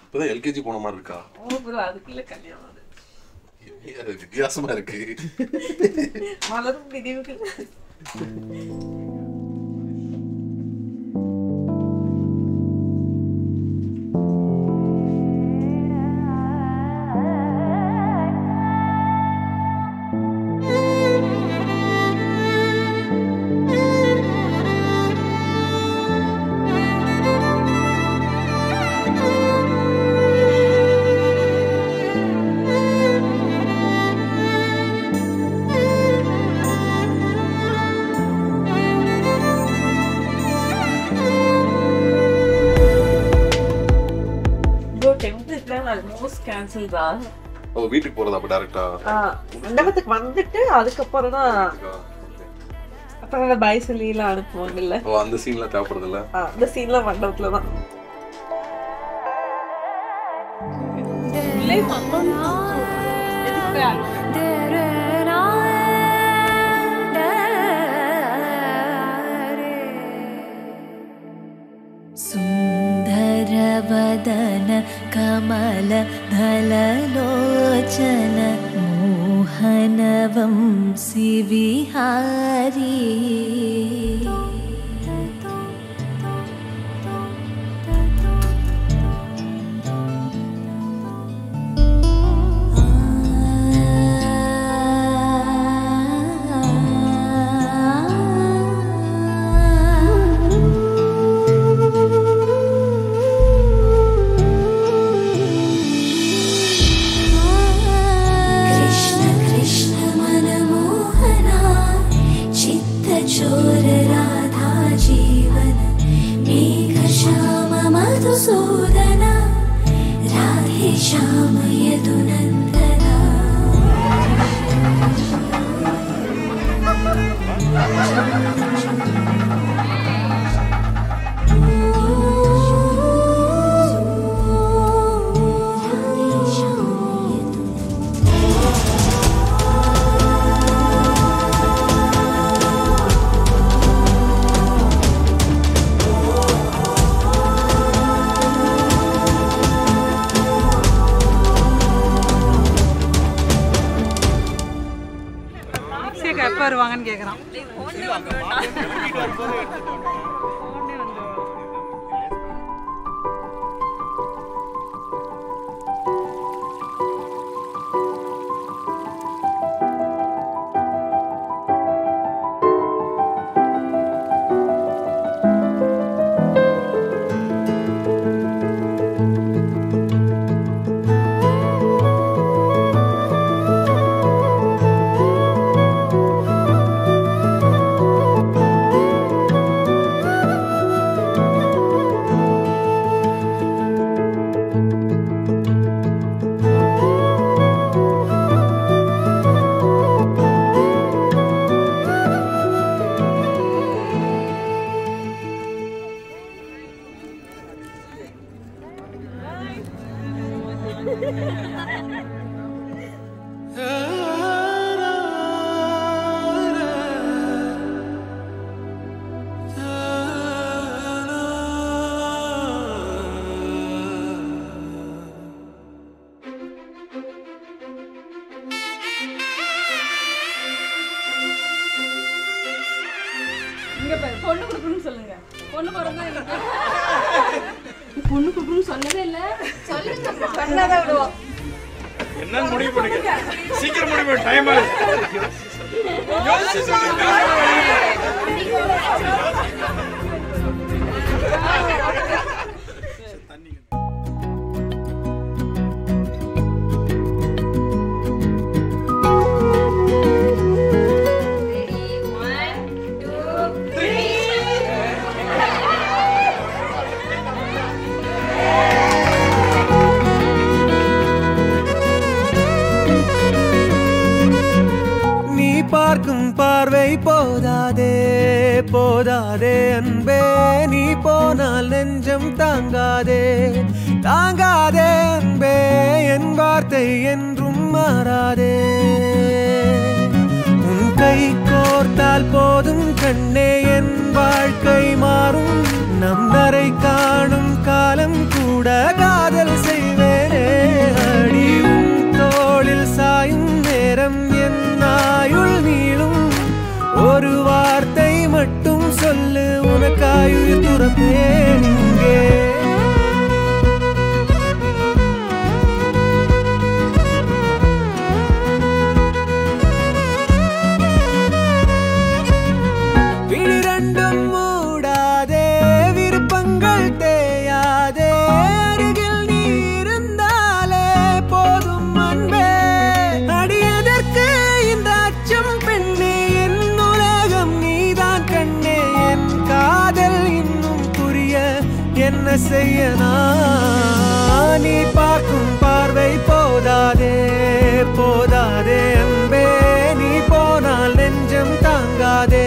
இப்பதான் எல்கேஜி போன மாதிரி இருக்கா? அதுக்குள்ள கல்யாணம் வித்தியாசமா இருக்கு. மலரும் நினைவுகள். வீட்டுக்கு போறது அப்ப டைரக்டா மண்டபத்துக்கு வந்துட்டு அதுக்கப்புறம் தான் அப்புறம் பாய் சொல்லி எல்லாம் அனுப்புவாங்கல்ல. அந்த சீன்லாம் தேவைப்படுது இல்ல? அந்த சீன்லாம் மண்டபத்துல தான். वदन कमल धललोचन मोहन वंशी विहारी வருவாங்கன்னு கேக்குறான். பொண்ணு கொடுக்கணும்னு சொல்லுங்க. பொண்ணு பிறந்தா பொண்ணு கொடுக்கணும்னு சொல்லவே இல்லை. சொல்லுங்க, சொன்னாதான் விடுவோம். என்ன முடிவு பண்ணுங்க, சீக்கிரம் முடிவு பண்ணு, டைம் ஆகுது. பார்க்கும் பார்வை போதாதே போதாதே அன்பே, நீ போனால் நெஞ்சம் தாங்காதே தாங்காதே அன்பே, என் வார்த்தை என்றும் மாறாதே. உன் கை கோர்த்தால் போதும் கண்ணே, என் வாழ்க்கை மாறும். நம் உனக்காய் உயிர் துறப்பேன் இங்கே. விழிரண்டும் மூடாதே, விருப்பங்கள் தேயாதே, அருகில் நீ இருந்தாலே போதும் அன்பே. அடியதற்கு இந்த அச்சம் பெண்ணே, என் உலகம் நீதான் கண்ணே. என் காதல் இன்னும் புரிய என்ன செய்ய நான்? நீ பார்க்கும் பார்வை போதாதே, போதாதே அன்பே. நீ போனால் நெஞ்சம் தாங்காதே.